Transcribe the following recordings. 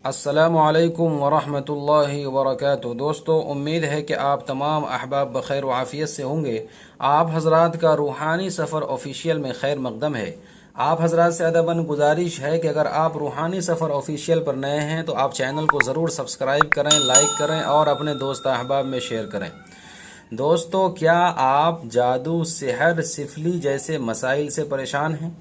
अस्सलामुअलैकुम वरहमतुल्लाहि वबरकातुहू। दोस्तों, उम्मीद है कि आप तमाम अहबाब बखैर व आफ़ियत से होंगे। आप हज़रात का रूहानी सफ़र ऑफिशियल में खैर मकदम है। आप हज़रात से अदबन गुजारिश है कि अगर आप रूहानी सफ़र ऑफिशियल पर नए हैं तो आप चैनल को ज़रूर सब्सक्राइब करें, लाइक करें और अपने दोस्त अहबाब में शेयर करें। दोस्तों, क्या आप जादू, सिहर, सिफली जैसे मसाइल से परेशान हैं?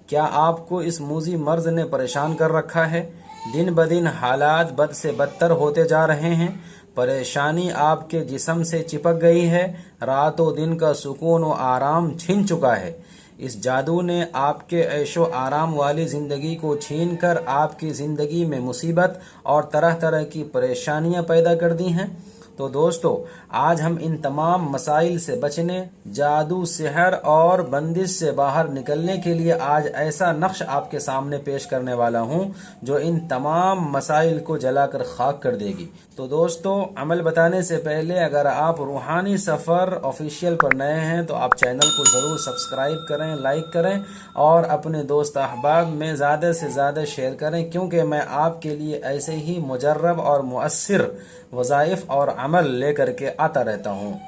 क्या आपको इस मूजी मर्ज ने परेशान कर रखा है? दिन ब दिन हालात बद से बदतर होते जा रहे हैं। परेशानी आपके जिस्म से चिपक गई है। रातों दिन का सुकून व आराम छिन चुका है। इस जादू ने आपके ऐशो आराम वाली ज़िंदगी को छीन कर आपकी ज़िंदगी में मुसीबत और तरह तरह की परेशानियां पैदा कर दी हैं। तो दोस्तों, आज हम इन तमाम मसाइल से बचने, जादू, सिहर और बंदिश से बाहर निकलने के लिए आज ऐसा नक्श आपके सामने पेश करने वाला हूं जो इन तमाम मसाइल को जलाकर खाक कर देगी। तो दोस्तों, अमल बताने से पहले अगर आप रूहानी सफ़र ऑफिशियल पर नए हैं तो आप चैनल को ज़रूर सब्सक्राइब करें, लाइक करें और अपने दोस्त अहबाब में ज़्यादा से ज़्यादा शेयर करें, क्योंकि मैं आपके लिए ऐसे ही मुजर्रब और मुअस्सिर वज़ाइफ और अमल लेकर के आता रहता हूँ।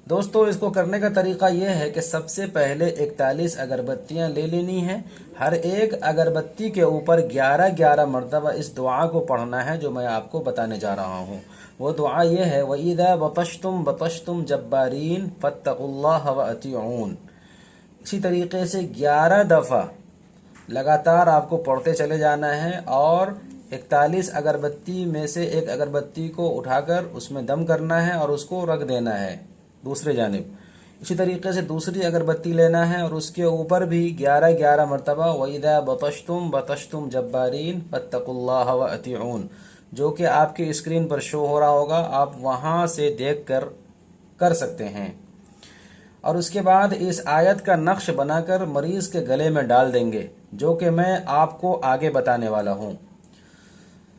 दोस्तों, इसको करने का तरीका यह है कि सबसे पहले 41 अगरबत्तियाँ ले लेनी है। हर एक अगरबत्ती के ऊपर 11-11 मरतबा इस दुआ को पढ़ना है जो मैं आपको बताने जा रहा हूँ। वो दुआ यह है, वइज़ा बतश्तुम बतश्तुम जब्बारीन फत्तकुल्लाह व अतीऊन। इसी तरीके से 11 दफ़ा लगातार आपको पढ़ते चले जाना है और 41 अगरबत्ती में से एक अगरबत्ती को उठाकर उसमें दम करना है और उसको रख देना है दूसरे जानिब। इसी तरीके से दूसरी अगरबत्ती लेना है और उसके ऊपर भी 11-11 मरतबा वइज़ा बतश्तुम जब्बारीन फत्तकुल्लाह व अतीऊन, जो कि आपकी स्क्रीन पर शो हो रहा होगा, आप वहाँ से देख कर सकते हैं। और उसके बाद इस आयत का नक्श बनाकर मरीज के गले में डाल देंगे, जो कि मैं आपको आगे बताने वाला हूँ।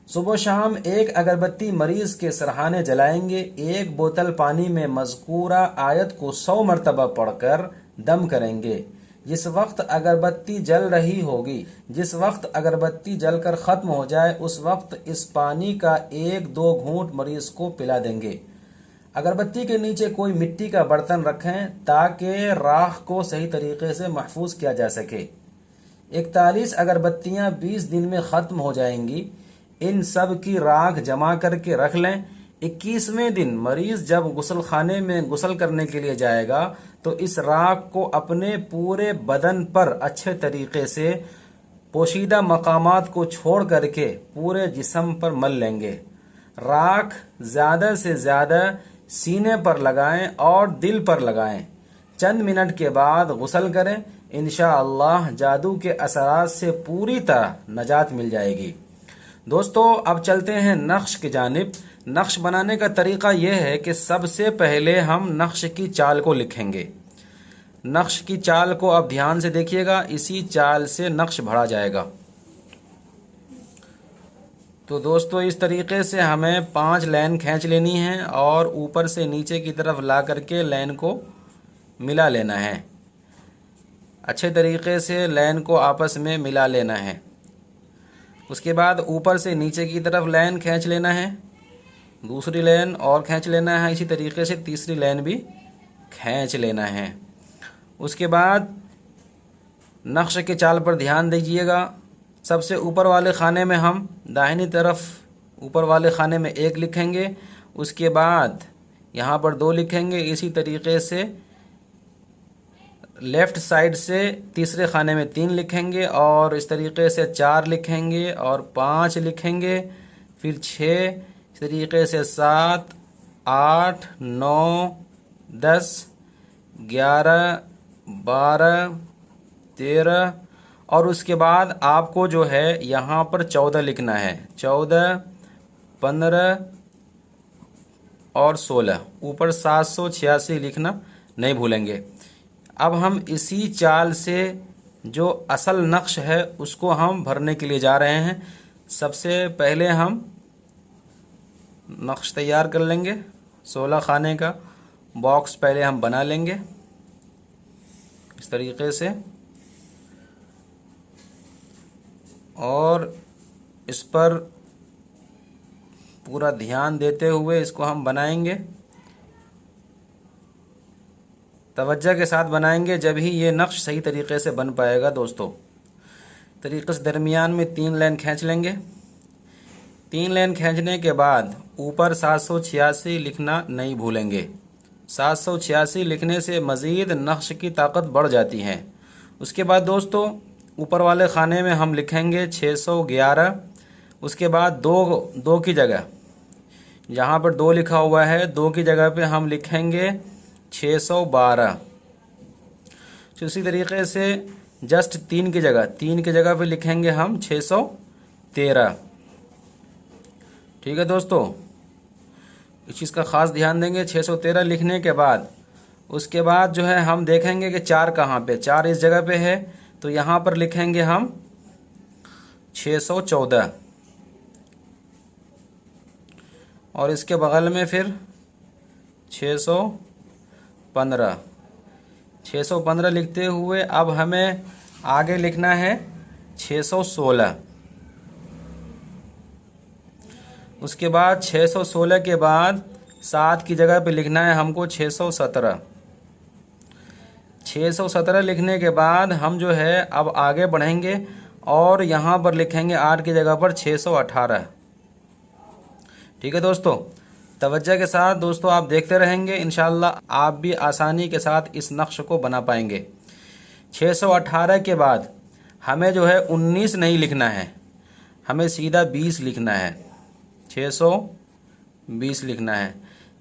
सुबह शाम एक अगरबत्ती मरीज के सरहाने जलाएंगे। एक बोतल पानी में मज़कूरा आयत को 100 मरतबा पढ़कर दम करेंगे। जिस वक्त अगरबत्ती जल रही होगी, जिस वक्त अगरबत्ती जलकर ख़त्म हो जाए, उस वक्त इस पानी का 1-2 घूंट मरीज को पिला देंगे। अगरबत्ती के नीचे कोई मिट्टी का बर्तन रखें ताकि राख को सही तरीके से महफूज किया जा सके। 41 अगरबत्तियां 20 दिन में ख़त्म हो जाएंगी। इन सब की राख जमा करके रख लें। 21वें दिन मरीज जब गुसल खाने में गुसल करने के लिए जाएगा तो इस राख को अपने पूरे बदन पर अच्छे तरीके से पोशीदा मकामात को छोड़ करके पूरे जिस्म पर मल लेंगे। राख ज़्यादा से ज़्यादा सीने पर लगाएं और दिल पर लगाएं। चंद मिनट के बाद गुसल करें। इंशाअल्लाह जादू के असरात से पूरी तरह नजात मिल जाएगी। दोस्तों, अब चलते हैं नक्श की जानिब। नक्श बनाने का तरीका यह है कि सबसे पहले हम नक्श की चाल को लिखेंगे। नक्श की चाल को अब ध्यान से देखिएगा, इसी चाल से नक्श भरा जाएगा। तो दोस्तों, इस तरीके से हमें 5 लाइन खींच लेनी है और ऊपर से नीचे की तरफ ला करके लाइन को मिला लेना है। अच्छे तरीके से लाइन को आपस में मिला लेना है। उसके बाद ऊपर से नीचे की तरफ लाइन खींच लेना है, दूसरी लाइन और खींच लेना है, इसी तरीके से तीसरी लाइन भी खींच लेना है। उसके बाद नक्श के चाल पर ध्यान दीजिएगा। सबसे ऊपर वाले खाने में हम दाहिनी तरफ ऊपर वाले खाने में 1 लिखेंगे, उसके बाद यहाँ पर 2 लिखेंगे। इसी तरीके से लेफ़्ट साइड से तीसरे खाने में 3 लिखेंगे और इस तरीके से 4 लिखेंगे और 5 लिखेंगे, फिर 6, इस तरीके से 7, 8, 9, 10, 11, 12, 13 और उसके बाद आपको जो है यहाँ पर 14 लिखना है। 14, 15 और 16, ऊपर 786 लिखना नहीं भूलेंगे। अब हम इसी चाल से जो असल नक्श है उसको हम भरने के लिए जा रहे हैं। सबसे पहले हम नक्श तैयार कर लेंगे। 16 खाने का बॉक्स पहले हम बना लेंगे इस तरीके से और इस पर पूरा ध्यान देते हुए इसको हम बनाएंगे, तवज्जो के साथ बनाएंगे, जब ही ये नक्श सही तरीके से बन पाएगा। दोस्तों तरीक़े से दरमियान में 3 लाइन खींच लेंगे। 3 लाइन खींचने के बाद ऊपर 786 लिखना नहीं भूलेंगे। 786 लिखने से मज़ीद नक्श की ताकत बढ़ जाती है। उसके बाद दोस्तों ऊपर वाले खाने में हम लिखेंगे 611। उसके बाद दो की जगह, जहाँ पर 2 लिखा हुआ है, 2 की जगह पे हम लिखेंगे 612। तो इसी तरीके से जस्ट 3 की जगह पे लिखेंगे हम 613। ठीक है दोस्तों, इस चीज़ का ख़ास ध्यान देंगे। 613 लिखने के बाद उसके बाद जो है हम देखेंगे कि 4 कहाँ पे, 4 इस जगह पे है, तो यहाँ पर लिखेंगे हम 614 और इसके बगल में फिर 615। 615 लिखते हुए अब हमें आगे लिखना है 616। उसके बाद 616 के बाद 7 की जगह पे लिखना है हमको 617। 617 लिखने के बाद हम जो है अब आगे बढ़ेंगे और यहाँ पर लिखेंगे 8 की जगह पर 618। ठीक है दोस्तों, तवज्जो के साथ दोस्तों आप देखते रहेंगे, इंशाअल्लाह आप भी आसानी के साथ इस नक्श को बना पाएंगे। 618 के बाद हमें जो है 19 नहीं लिखना है, हमें सीधा 20 लिखना है। 620 लिखना है।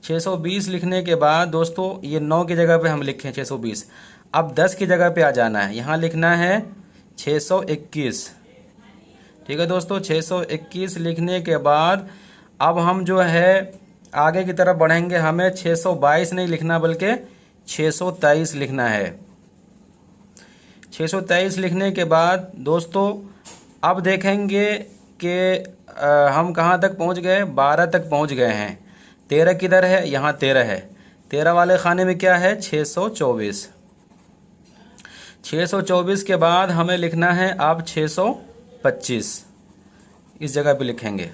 620 लिखने के बाद दोस्तों ये 9 की जगह पे हम लिखें 620। अब 10 की जगह पे आ जाना है, यहाँ लिखना है 621। ठीक है दोस्तों, 621 लिखने के बाद अब हम जो है आगे की तरफ बढ़ेंगे। हमें 622 नहीं लिखना बल्कि 623 लिखना है। 623 लिखने के बाद दोस्तों अब देखेंगे कि हम कहाँ तक पहुँच गए, 12 तक पहुँच गए हैं। 13 किधर है, यहाँ 13 है। 13 वाले खाने में क्या है, 624। 624 के बाद हमें लिखना है अब 625, इस जगह पे लिखेंगे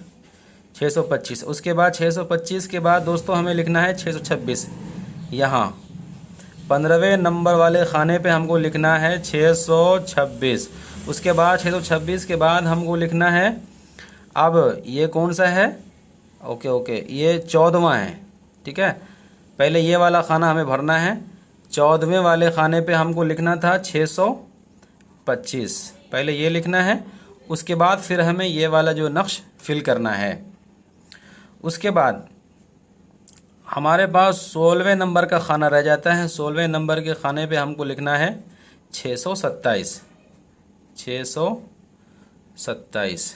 625। उसके बाद 625 के बाद दोस्तों हमें लिखना है 626, यहाँ 15वें नंबर वाले खाने पे हमको लिखना है 626। उसके बाद 626 के बाद हमको लिखना है, अब ये कौन सा है, ओके ये 14वां है। ठीक है, पहले ये वाला खाना हमें भरना है। 14वें वाले खाने पे हमको लिखना था 625, पहले ये लिखना है। उसके बाद फिर हमें ये वाला जो नक्श फिल करना है। उसके बाद हमारे पास 16वें नंबर का खाना रह जाता है। 16वें नंबर के खाने पे हमको लिखना है 627। 627।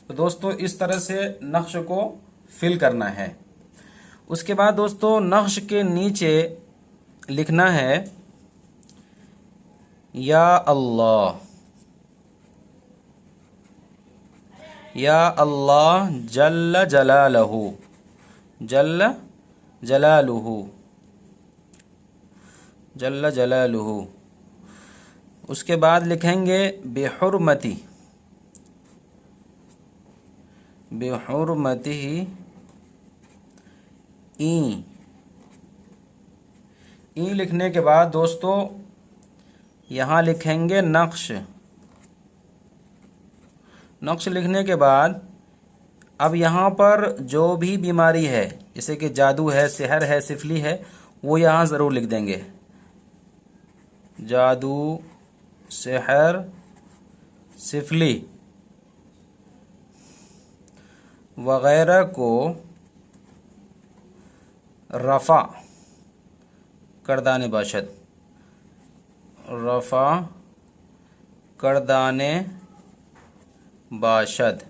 तो दोस्तों इस तरह से नक्श को फिल करना है। उसके बाद दोस्तों नक्श के नीचे लिखना है या अल्लाह, या अल्लाह जल्ल जलालहू, जल्ल जलालुहू, जल्ल जलालुहू। उसके बाद लिखेंगे बेहुरमती, बेहुरमतिही ई। ई लिखने के बाद दोस्तों यहाँ लिखेंगे नक्श। नक्श लिखने के बाद अब यहाँ पर जो भी बीमारी है, जैसे कि जादू है, सिहर है, सिफली है, वो यहाँ ज़रूर लिख देंगे। जादू, सिहर, सिफली वगैरह को रफ़ा करदाने बाशद, रफ़ा करदाने बाशद,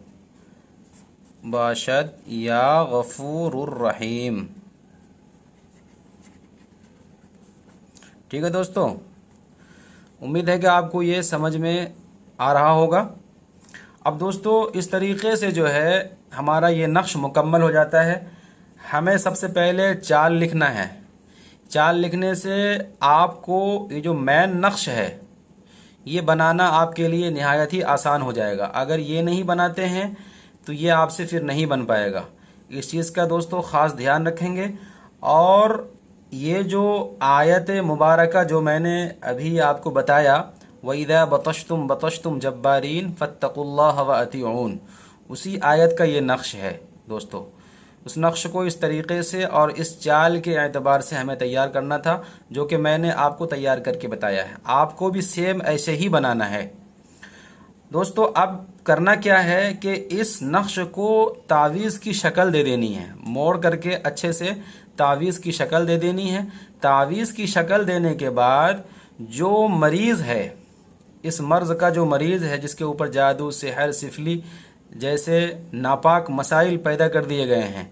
बाशद या गफूरुर रहीम। ठीक है दोस्तों, उम्मीद है कि आपको ये समझ में आ रहा होगा। अब दोस्तों इस तरीक़े से जो है हमारा ये नक्श मुकम्मल हो जाता है। हमें सबसे पहले चाल लिखना है। चाल लिखने से आपको ये जो मेन नक्श है ये बनाना आपके लिए निहायत ही आसान हो जाएगा। अगर ये नहीं बनाते हैं तो ये आपसे फिर नहीं बन पाएगा। इस चीज़ का दोस्तों ख़ास ध्यान रखेंगे। और ये जो आयत मुबारका जो मैंने अभी आपको बताया, वइदा बतश्तुम जब्बारीन फत्तकुल्लाह व अतीऊन, उसी आयत का ये नक्श है दोस्तों। उस नक्श को इस तरीक़े से और इस चाल के एतबार से हमें तैयार करना था जो कि मैंने आपको तैयार करके बताया है। आपको भी सेम ऐसे ही बनाना है दोस्तों। अब करना क्या है कि इस नक्श को तावीज़ की शक्ल दे देनी है, मोड़ करके अच्छे से तावीज़ की शक्ल दे देनी है। तावीज़ की शक्ल देने के बाद जो मरीज़ है, इस मर्ज़ का जो मरीज़ है जिसके ऊपर जादू, सिहर, सिफली जैसे नापाक मसाइल पैदा कर दिए गए हैं,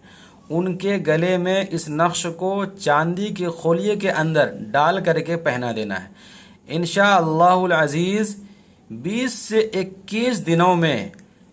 उनके गले में इस नक्श को चांदी के खोलिए के अंदर डाल करके पहना देना है। इंशाअल्लाहुल अज़ीज़ 20 से 21 दिनों में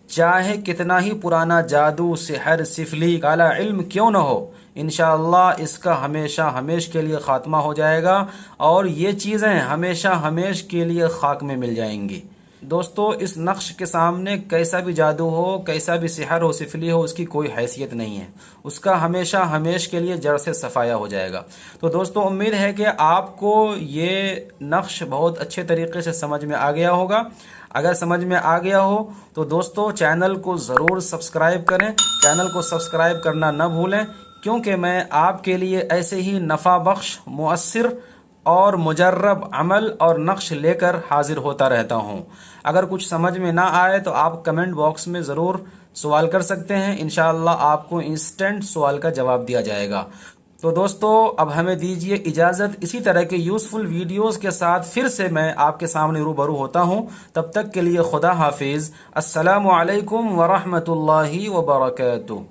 चाहे कितना ही पुराना जादू, सिहर, सिफली, काला इल्म क्यों न हो, इंशाअल्लाह इसका हमेशा हमेश के लिए ख़ात्मा हो जाएगा और ये चीज़ें हमेशा हमेश के लिए खाक में मिल जाएंगी। दोस्तों, इस नक्श के सामने कैसा भी जादू हो, कैसा भी सिहर हो, सिफली हो, उसकी कोई हैसियत नहीं है। उसका हमेशा हमेश के लिए जड़ से सफाया हो जाएगा। तो दोस्तों, उम्मीद है कि आपको ये नक्श बहुत अच्छे तरीके से समझ में आ गया होगा। अगर समझ में आ गया हो तो दोस्तों चैनल को ज़रूर सब्सक्राइब करें। चैनल को सब्सक्राइब करना न भूलें, क्योंकि मैं आपके लिए ऐसे ही नफ़ा बख्श, मुअस्सिर और मुजर्रब अमल और नक्श लेकर हाजिर होता रहता हूँ। अगर कुछ समझ में ना आए तो आप कमेंट बॉक्स में ज़रूर सवाल कर सकते हैं। इंशाअल्लाह आपको इंस्टेंट सवाल का जवाब दिया जाएगा। तो दोस्तों, अब हमें दीजिए इजाज़त। इसी तरह के यूज़फुल वीडियोज़ के साथ फिर से मैं आपके सामने रूबरू होता हूँ। तब तक के लिए खुदा हाफिज़। अस्सलामु अलैकुम व रहमतुल्लाहि व बरकातुहू।